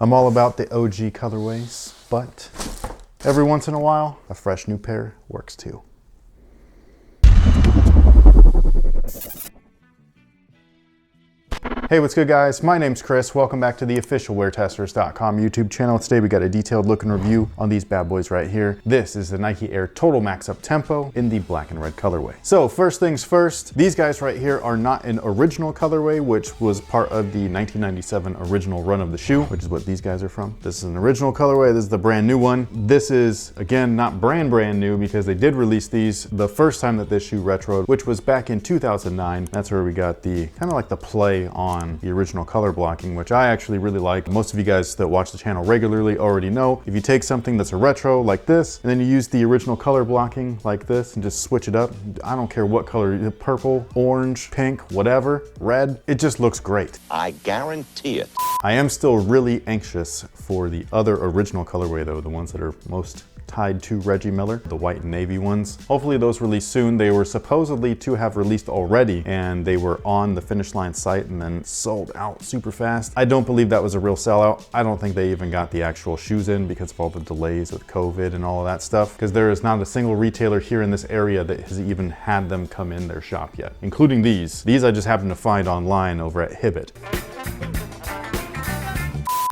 I'm all about the OG colorways, but every once in a while, a fresh new pair works too. Hey, what's good guys? My name's Chris. Welcome back to the official WearTesters.com YouTube channel. Today we got a detailed look and review on these bad boys right here. This is the Nike Air Total Max Uptempo in the black and red colorway. So first things first, these guys right here are not an original colorway, which was part of the 1997 original run of the shoe, which is what these guys are from. This is an original colorway. This is the brand new one. This is, again, not brand new because they did release these the first time that this shoe retroed, which was back in 2009. That's where we got the kind of like the play on the original color blocking, which I actually really like. Most of you guys that watch the channel regularly already know, if you take something that's a retro like this, and then you use the original color blocking like this and just switch it up, I don't care what color, purple, orange, pink, whatever, red, it just looks great. I guarantee it. I am still really anxious for the other original colorway though, the ones that are most tied to Reggie Miller, the white and navy ones. Hopefully those release soon. They were supposedly to have released already and they were on the Finish Line site and then sold out super fast. I don't believe that was a real sellout. I don't think they even got the actual shoes in because of all the delays with COVID and all of that stuff, because there is not a single retailer here in this area that has even had them come in their shop yet, including these. These I just happened to find online over at Hibbett.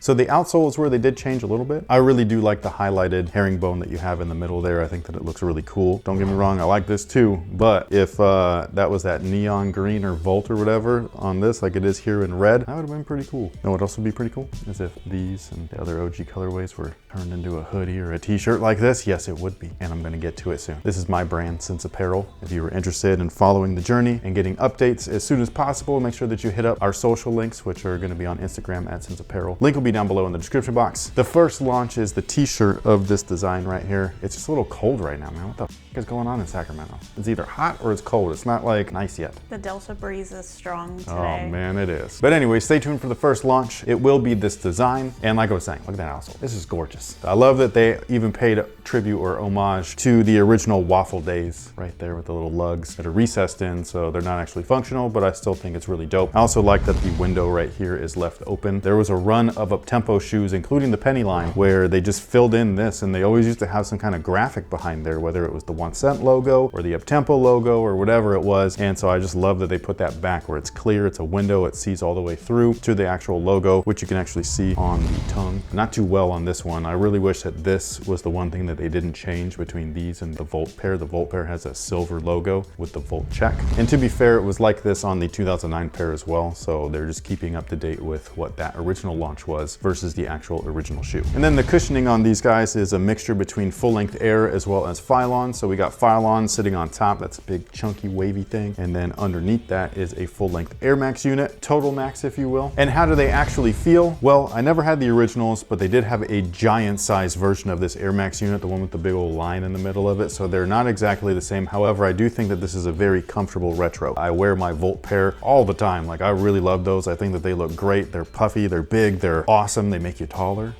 So the outsole is where they did change a little bit. I really do like the highlighted herringbone that you have in the middle there. I think that it looks really cool. Don't get me wrong, I like this too, but if that was that neon green or Volt or whatever on this, like it is here in red, that would have been pretty cool. You know what else would be pretty cool? Is if these and the other OG colorways were turned into a hoodie or a t-shirt like this. Yes, it would be, and I'm gonna get to it soon. This is my brand, Sense Apparel. If you were interested in following the journey and getting updates as soon as possible, make sure that you hit up our social links, which are gonna be on Instagram at Sense Apparel. Link will be down below in the description box. The first launch is the t-shirt of this design right here. It's just a little cold right now, man. What the f is going on in Sacramento? It's either hot or it's cold. It's not like nice yet. The Delta breeze is strong today. Oh man, it is. But anyway, stay tuned for the first launch. It will be this design. And like I was saying, look at that outsole. This is gorgeous. I love that they even paid tribute or homage to the original waffle days right there with the little lugs that are recessed in. So they're not actually functional, but I still think it's really dope. I also like that the window right here is left open. There was a run of Uptempo shoes, including the penny line, where they just filled in this, and they always used to have some kind of graphic behind there, whether it was the 1 cent logo or the Uptempo logo or whatever it was. And so I just love that they put that back where it's clear, it's a window, it sees all the way through to the actual logo, which you can actually see on the tongue. Not too well on this one. I really wish that this was the one thing that they didn't change between these and the Volt pair. The Volt pair has a silver logo with the Volt check. And to be fair, it was like this on the 2009 pair as well. So they're just keeping up to date with what that original launch was versus the actual original shoe. And then the cushioning on these guys is a mixture between full-length Air as well as Phylon. So we got Phylon sitting on top. That's a big chunky wavy thing. And then underneath that is a full-length Air Max unit, Total Max if you will. And how do they actually feel? Well, I never had the originals, but they did have a giant size version of this Air Max unit, the one with the big old line in the middle of it. So they're not exactly the same. However, I do think that this is a very comfortable retro. I wear my Volt pair all the time. Like I really love those. I think that they look great. They're puffy, they're big, they're awesome. They make you taller.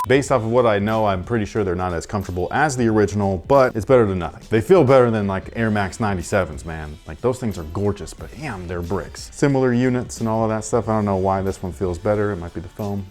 Based off of what I know, I'm pretty sure they're not as comfortable as the original, but it's better than nothing. They feel better than like Air Max 97s, man. Like those things are gorgeous, but damn, they're bricks. Similar units and all of that stuff. I don't know why this one feels better. It might be the foam.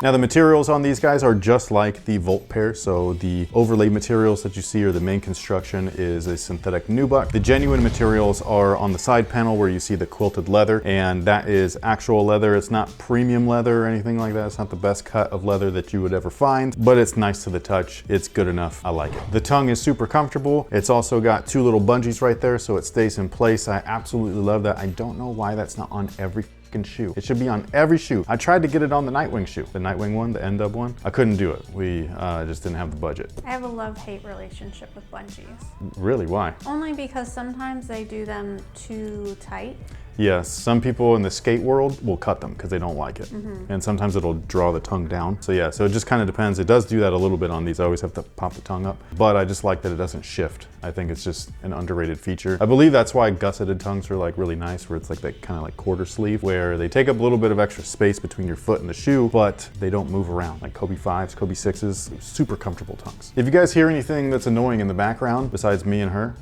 Now the materials on these guys are just like the Volt pair. So the overlay materials that you see, or the main construction, is a synthetic nubuck. The genuine materials are on the side panel where you see the quilted leather, and that is actual leather. It's not premium leather or anything like that. It's not the best cut of leather that you would ever find, but it's nice to the touch. It's good enough. I like it. The tongue is super comfortable. It's also got 2 little bungees right there, so it stays in place. I absolutely love that. I don't know why that's not on every shoe. It should be on every shoe. I tried to get it on the Nightwing shoe, the Nightwing one, the N-Dub one. I couldn't do it. We just didn't have the budget. I have a love-hate relationship with bungees. Really? Why? Only because sometimes they do them too tight. Yes, some people in the skate world will cut them because they don't like it. And sometimes it'll draw the tongue down. So yeah, so it just kind of depends. It does do that a little bit on these. I always have to pop the tongue up, but I just like that it doesn't shift. I think it's just an underrated feature. I believe that's why gusseted tongues are like really nice, where it's like that kind of like quarter sleeve, where they take up a little bit of extra space between your foot and the shoe, but they don't move around. Like Kobe 5s, Kobe 6s, super comfortable tongues. If you guys hear anything that's annoying in the background, besides me and her,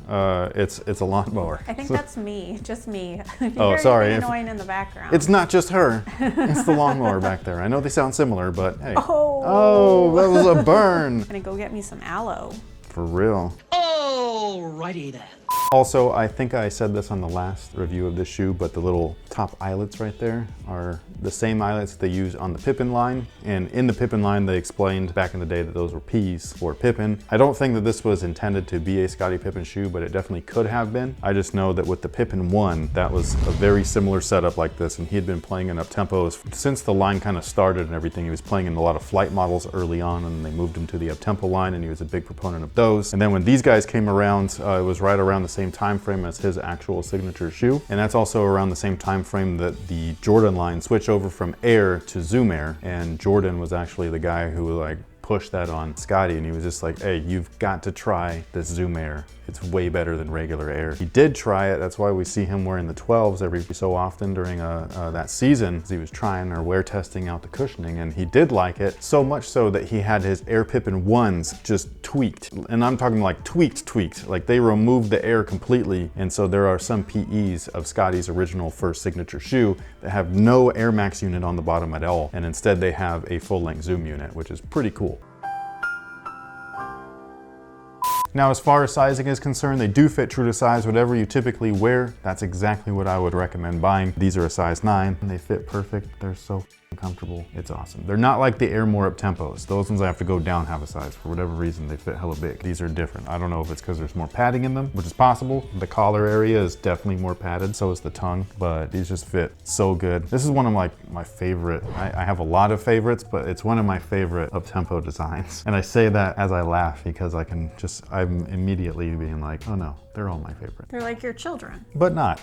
it's a lawnmower. I think that's me, just me. If Oh, sorry. Annoying in the background. It's not just her. It's the lawnmower back there. I know they sound similar, but hey. Oh, that was a burn. I'm gonna go get me some aloe. For real. Alrighty then. Also, I think I said this on the last review of this shoe, but the little top eyelets right there are the same eyelets they use on the Pippin line. And in the Pippin line, they explained back in the day that those were P's for Pippin. I don't think that this was intended to be a Scottie Pippen shoe, but it definitely could have been. I just know that with the Pippin 1, that was a very similar setup like this, and he had been playing in Uptempos since the line kind of started and everything. He was playing in a lot of flight models early on, and they moved him to the Uptempo line, and he was a big proponent of those. And then when these guys came around, it was right around the same time frame as his actual signature shoe. And that's also around the same time frame that the Jordan line switched over from Air to Zoom Air. And Jordan was actually the guy who like pushed that on Scottie, and he was just like, hey, you've got to try this Zoom Air. It's way better than regular Air. He did try it. That's why we see him wearing the 12s every so often during that season. He was trying or wear testing out the cushioning, and he did like it, so much so that he had his Air Pippin 1s just tweaked. And I'm talking like tweaked. Like they removed the Air completely. And so there are some PEs of Scottie's original first signature shoe that have no Air Max unit on the bottom at all. And instead they have a full length Zoom unit, which is pretty cool. Now, as far as sizing is concerned, they do fit true to size. Whatever you typically wear, that's exactly what I would recommend buying. These are a size 9, and they fit perfect. They're so comfortable. It's awesome. They're not like the Air More Uptempos. Those ones I have to go down half a size. For whatever reason, they fit hella big. These are different. I don't know if it's because there's more padding in them, which is possible. The collar area is definitely more padded, so is the tongue, but these just fit so good. This is one of my favorite. I have a lot of favorites, but it's one of my favorite Uptempo designs. And I say that as I laugh because I'm immediately being like, oh no, they're all my favorite. They're like your children. But not.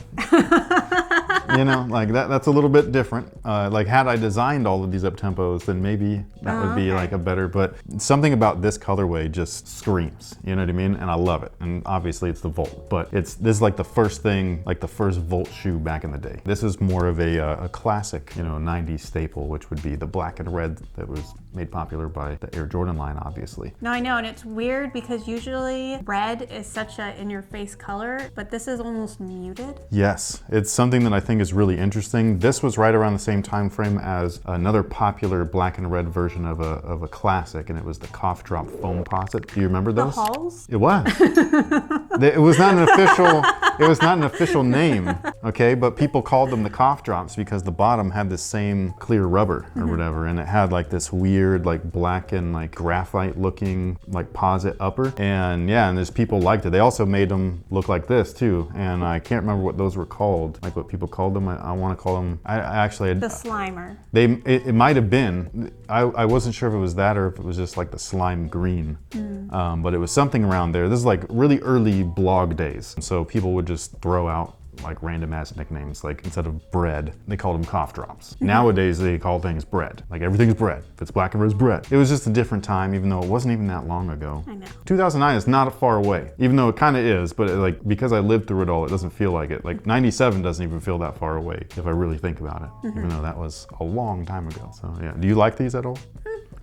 You know, like that's a little bit different. Like had I designed all of these Uptempos, then maybe that would be like a better, but something about this colorway just screams, you know what I mean? And I love it. And obviously it's the Volt, but this is like the first thing, like the first Volt shoe back in the day. This is more of a classic, you know, 90s staple, which would be the black and red that was made popular by the Air Jordan line, obviously. No, I know, and it's weird because usually red is such a in-your-face color, but this is almost muted. Yes, it's something that I think is really interesting. This was right around the same time frame as another popular black and red version of a classic, and it was the Cough Drop Foam Posset. Do you remember those? The Halls? It was. It was not an official. It was not an official name, okay? But people called them the Cough Drops because the bottom had the same clear rubber or whatever, and it had like this weird like black and like graphite looking like posset upper. And yeah, and there's people liked it. They also made them look like this too, and I can't remember what those were called, like what people called them. I want to call them. I actually the Slimer. It might have been. I wasn't sure if it was that or if it was just like the slime green, but it was something around there. This is like really early blog days, so people would just throw out like random ass nicknames. Like instead of bread, they called them Cough Drops. Nowadays they call things bread. Like everything's bread. If it's black and red, it's bread. It was just a different time, even though it wasn't even that long ago. I know. 2009 is not far away, even though it kind of is, but like because I lived through it all, it doesn't feel like it. Like 97 doesn't even feel that far away if I really think about it, even though that was a long time ago. So yeah, do you like these at all?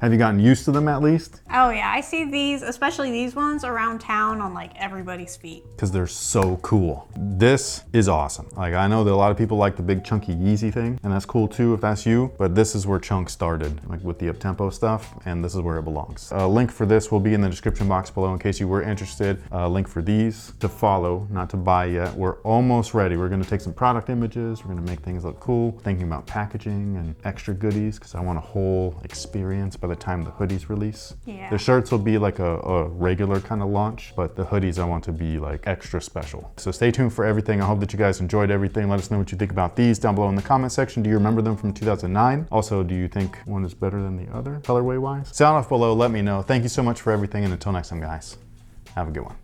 Have you gotten used to them at least? Oh yeah, I see these, especially these ones around town on like everybody's feet. Because they're so cool. This is awesome. Like I know that a lot of people like the big chunky Yeezy thing, and that's cool too if that's you, but this is where Chunk started, like with the Uptempo stuff, and this is where it belongs. A link for this will be in the description box below in case you were interested. A link for these to follow, not to buy yet. We're almost ready. We're gonna take some product images, we're gonna make things look cool, thinking about packaging and extra goodies, because I want a whole experience by the time the hoodies release. Yeah. The shirts will be like a regular kind of launch, but the hoodies I want to be like extra special. So stay tuned for everything. I hope that you guys enjoyed everything. Let us know what you think about these down below in the comment section. Do you remember them from 2009? Also, do you think one is better than the other colorway wise? Sound off below, let me know. Thank you so much for everything, and until next time guys, have a good one.